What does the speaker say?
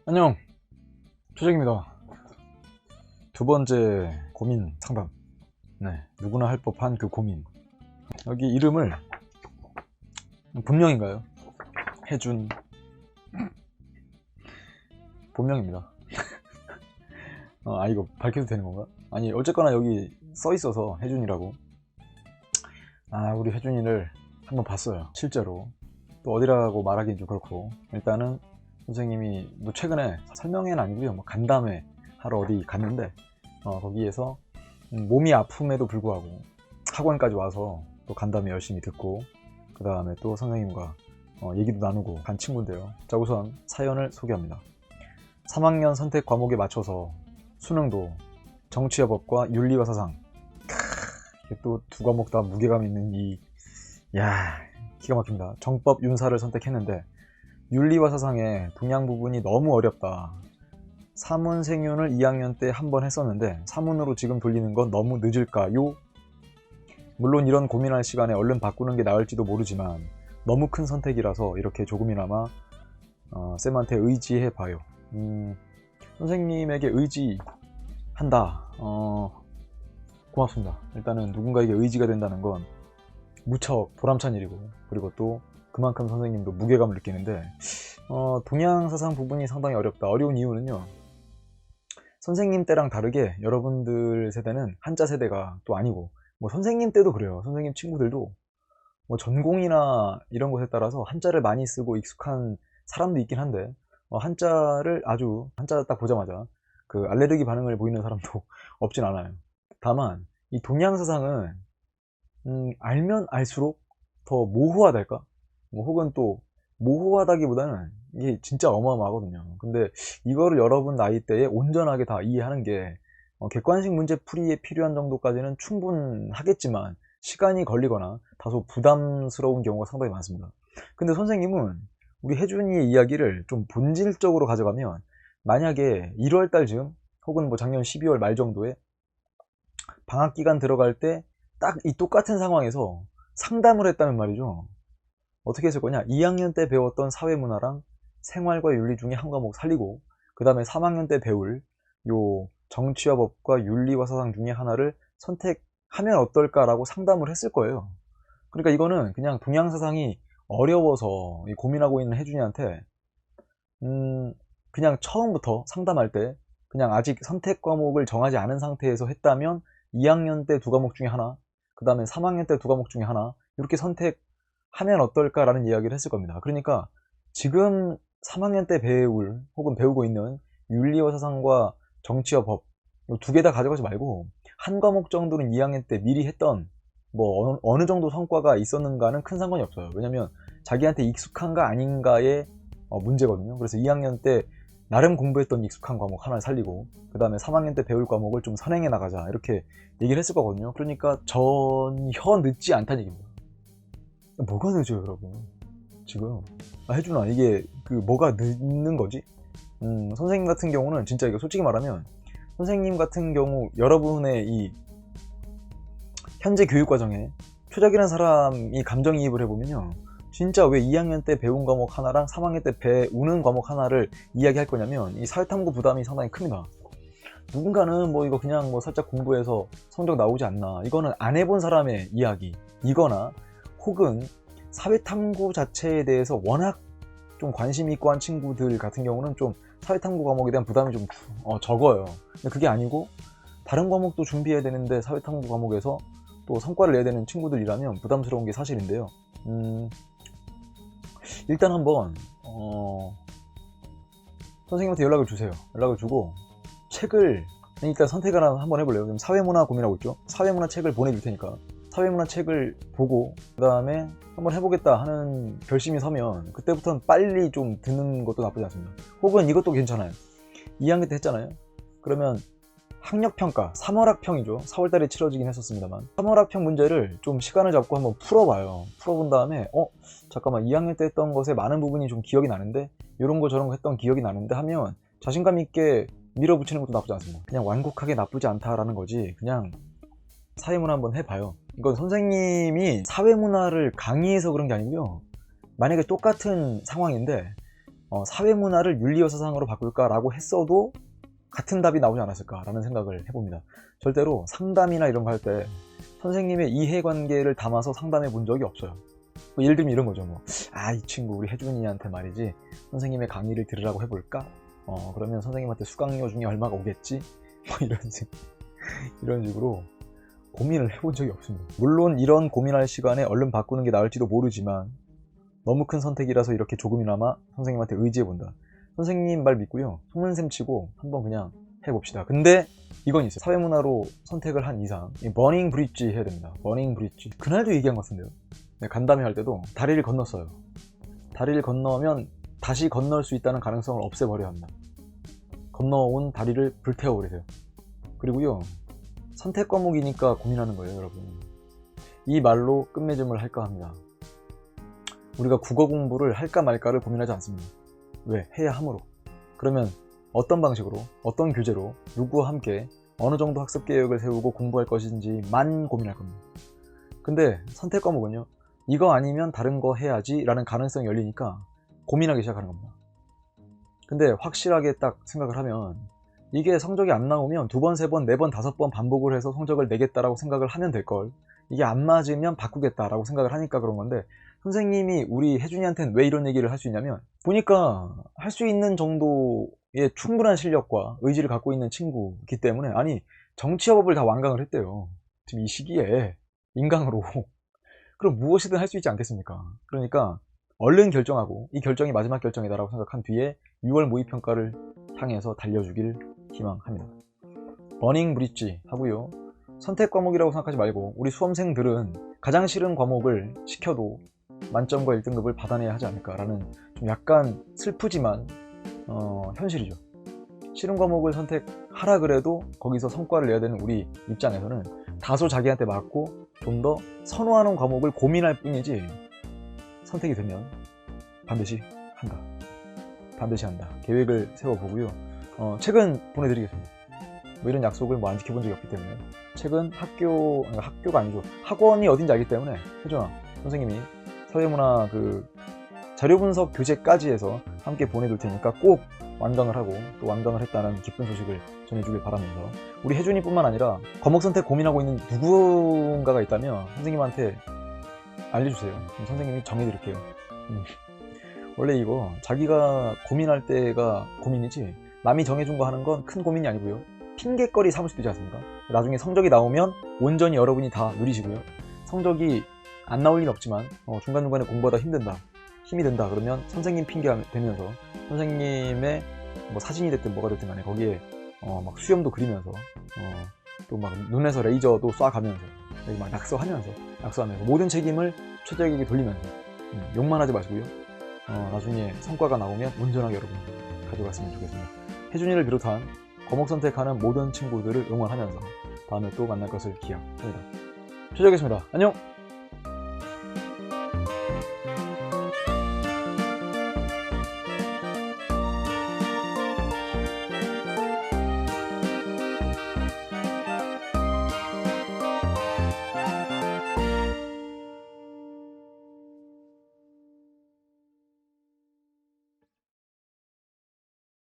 안녕, 초정입니다. 두 번째 고민 상담. 네, 누구나 할 법한 그 고민. 여기 이름을 본명인가요? 혜준. 본명입니다. 이거 밝혀도 되는 건가? 아니, 어쨌거나 여기 써 있어서 혜준이라고. 우리 혜준이를 한번 봤어요, 실제로. 또 어디라고 말하기는 좀 그렇고, 일단은 선생님이 뭐 최근에 설명회는 아니고요, 뭐 간담회 하러 어디 갔는데 거기에서 몸이 아픔에도 불구하고 학원까지 와서 또 간담회 열심히 듣고, 그 다음에 또 선생님과 얘기도 나누고 간 친구인데요. 자, 우선 사연을 소개합니다. 3학년 선택 과목에 맞춰서 수능도 정치여법과 윤리와 사상, 또 두 과목 다 무게감 있는 기가 막힙니다. 정법 윤사를 선택했는데 윤리와 사상의 동양 부분이 너무 어렵다. 사문 생윤을 2학년 때 한 번 했었는데 사문으로 지금 돌리는 건 너무 늦을까요? 물론 이런 고민할 시간에 얼른 바꾸는 게 나을지도 모르지만 너무 큰 선택이라서 이렇게 조금이나마 쌤한테 의지해봐요. 선생님에게 의지한다. 고맙습니다. 일단은 누군가에게 의지가 된다는 건 무척 보람찬 일이고, 그리고 또 그만큼 선생님도 무게감을 느끼는데, 동양 사상 부분이 상당히 어렵다. 어려운 이유는요, 선생님 때랑 다르게 여러분들 세대는 한자 세대가 또 아니고, 뭐 선생님 때도 그래요. 선생님 친구들도 뭐 전공이나 이런 것에 따라서 한자를 많이 쓰고 익숙한 사람도 있긴 한데, 한자 딱 보자마자 그 알레르기 반응을 보이는 사람도 없진 않아요. 다만 이 동양 사상은 알면 알수록 더 모호하달까? 뭐 혹은 또 모호하다기보다는 이게 진짜 어마어마하거든요. 근데 이거를 여러분 나이대에 온전하게 다 이해하는 게 객관식 문제 풀이에 필요한 정도까지는 충분하겠지만 시간이 걸리거나 다소 부담스러운 경우가 상당히 많습니다. 근데 선생님은 우리 혜준이의 이야기를 좀 본질적으로 가져가면, 만약에 1월달 즈음 혹은 뭐 작년 12월 말 정도에 방학 기간 들어갈 때 딱 이 똑같은 상황에서 상담을 했다면 말이죠, 어떻게 했을 거냐. 2학년 때 배웠던 사회문화랑 생활과 윤리 중에 한 과목 살리고, 그 다음에 3학년 때 배울 요 정치와 법과 윤리와 사상 중에 하나를 선택하면 어떨까라고 상담을 했을 거예요. 그러니까 이거는 그냥 동양 사상이 어려워서 고민하고 있는 혜준이한테 그냥 처음부터 상담할 때 그냥 아직 선택 과목을 정하지 않은 상태에서 했다면 2학년 때 두 과목 중에 하나, 그 다음에 3학년 때 두 과목 중에 하나, 이렇게 선택하면 어떨까라는 이야기를 했을 겁니다. 그러니까 지금 3학년 때 배울 혹은 배우고 있는 윤리와 사상과 정치와 법, 두 개 다 가져가지 말고 한 과목 정도는 2학년 때 미리 했던, 뭐 어느 정도 성과가 있었는가는 큰 상관이 없어요. 왜냐면 자기한테 익숙한가 아닌가의 문제거든요. 그래서 2학년 때 나름 공부했던 익숙한 과목 하나 살리고, 그 다음에 3학년 때 배울 과목을 좀 선행해 나가자, 이렇게 얘기를 했을 거거든요. 그러니까 전혀 늦지 않다는 얘기입니다. 뭐가 늦어요, 여러분? 지금 혜준아, 이게 뭐가 늦는 거지? 선생님 같은 경우는 진짜 이거 솔직히 말하면, 선생님 같은 경우 여러분의 이 현재 교육과정에 표적이라는 사람이 감정이입을 해보면요, 진짜 왜 2학년 때 배운 과목 하나랑 3학년 때 배우는 과목 하나를 이야기할 거냐면, 이 사회탐구 부담이 상당히 큽니다. 누군가는 뭐 이거 그냥 뭐 살짝 공부해서 성적 나오지 않나, 이거는 안 해본 사람의 이야기이거나, 혹은 사회탐구 자체에 대해서 워낙 좀 관심 있고 한 친구들 같은 경우는 좀 사회탐구 과목에 대한 부담이 좀 적어요. 근데 그게 아니고 다른 과목도 준비해야 되는데 사회탐구 과목에서 또 성과를 내야 되는 친구들이라면 부담스러운 게 사실인데요. 일단 한번 선생님한테 연락을 주세요. 연락을 주고 책을 일단 선택을 한번 해볼래요. 지금 사회문화 고민하고 있죠. 사회문화 책을 보내줄 테니까 사회문화 책을 보고, 그 다음에 한번 해보겠다 하는 결심이 서면 그때부터는 빨리 좀 듣는 것도 나쁘지 않습니다. 혹은 이것도 괜찮아요. 2학년 때 했잖아요. 그러면 학력평가, 3월학평이죠. 4월달에 치러지긴 했었습니다만 3월학평 문제를 좀 시간을 잡고 한번 풀어봐요. 풀어본 다음에 잠깐만, 2학년 때 했던 것에 많은 부분이 좀 기억이 나는데, 이런 거 저런 거 했던 기억이 나는데 하면 자신감 있게 밀어붙이는 것도 나쁘지 않습니다. 그냥 완곡하게 나쁘지 않다라는 거지, 그냥 사회문화 한번 해봐요. 이건 선생님이 사회문화를 강의해서 그런 게 아니고요, 만약에 똑같은 상황인데 사회문화를 윤리여사상으로 바꿀까라고 했어도 같은 답이 나오지 않았을까라는 생각을 해봅니다. 절대로 상담이나 이런 거 할 때 선생님의 이해관계를 담아서 상담해 본 적이 없어요. 뭐 예를 들면 이런 거죠. 이 친구 우리 혜준이한테 말이지 선생님의 강의를 들으라고 해볼까? 그러면 선생님한테 수강료 중에 얼마가 오겠지? 뭐 이런 식으로 고민을 해본 적이 없습니다. 물론 이런 고민할 시간에 얼른 바꾸는 게 나을지도 모르지만 너무 큰 선택이라서 이렇게 조금이나마 선생님한테 의지해본다. 선생님 말 믿고요. 속는셈 치고 한번 그냥 해봅시다. 근데 이건 있어요. 사회문화로 선택을 한 이상 버닝 브릿지 해야 됩니다. 버닝 브릿지. 그날도 얘기한 것 같은데요. 간담회 할 때도 다리를 건넜어요. 다리를 건너면 다시 건널 수 있다는 가능성을 없애버려야 합니다. 건너온 다리를 불태워버리세요. 그리고요. 선택 과목이니까 고민하는 거예요, 여러분. 이 말로 끝맺음을 할까 합니다. 우리가 국어 공부를 할까 말까를 고민하지 않습니다. 왜? 해야 함으로. 그러면 어떤 방식으로, 어떤 교재로, 누구와 함께 어느 정도 학습 계획을 세우고 공부할 것인지만 고민할 겁니다. 근데 선택 과목은요. 이거 아니면 다른 거 해야지 라는 가능성이 열리니까 고민하기 시작하는 겁니다. 근데 확실하게 딱 생각을 하면 이게 성적이 안 나오면 2번, 3번, 4번, 5번 반복을 해서 성적을 내겠다라고 생각을 하면 될걸. 이게 안 맞으면 바꾸겠다라고 생각을 하니까 그런 건데 선생님이 우리 혜준이한테는 왜 이런 얘기를 할 수 있냐면 보니까 할 수 있는 정도의 충분한 실력과 의지를 갖고 있는 친구이기 때문에 아니 정치화법을 다 완강을 했대요. 지금 이 시기에 인강으로 그럼 무엇이든 할 수 있지 않겠습니까? 그러니까 얼른 결정하고 이 결정이 마지막 결정이다라고 생각한 뒤에 6월 모의평가를 향해서 달려주길 희망합니다. 버닝 브릿지 하고요. 선택 과목이라고 생각하지 말고 우리 수험생들은 가장 싫은 과목을 시켜도 만점과 1등급을 받아내야 하지 않을까라는 좀 약간 슬프지만 현실이죠. 싫은 과목을 선택하라 그래도 거기서 성과를 내야 되는 우리 입장에서는 다소 자기한테 맞고 좀 더 선호하는 과목을 고민할 뿐이지 선택이 되면 반드시 한다. 반드시 한다. 계획을 세워보고요. 책은 보내드리겠습니다. 뭐 이런 약속을 안 지켜본 적이 없기 때문에 책은 학교가 아니죠. 학원이 어딘지 알기 때문에 혜준아 선생님이 사회문화 자료 분석 교재까지 해서 함께 보내둘 테니까 꼭 완강을 하고 또 완강을 했다는 기쁜 소식을 전해주길 바라면서 우리 혜준이 뿐만 아니라 과목 선택 고민하고 있는 누군가가 있다면 선생님한테 알려주세요. 그럼 선생님이 정해드릴게요. 원래 이거 자기가 고민할 때가 고민이지 남이 정해준 거 하는 건 큰 고민이 아니고요. 핑계거리 삼을 수도 있지 않습니까? 나중에 성적이 나오면 온전히 여러분이 다 누리시고요. 성적이 안 나올 일은 없지만 중간중간에 공부하다 힘이 든다 그러면 선생님 핑계 대면서 선생님의 뭐 사진이 됐든 뭐가 됐든 간에 거기에 막 수염도 그리면서 또 막 눈에서 레이저도 쏴가면서 막 낙서하면서 모든 책임을 최저에게 돌리면서 욕만 하지 마시고요. 나중에 성과가 나오면 온전하게 여러분 가져갔으면 좋겠습니다. 혜준이를 비롯한 과목 선택하는 모든 친구들을 응원하면서 다음에 또 만날 것을 기약합니다. 최저겠습니다. 안녕!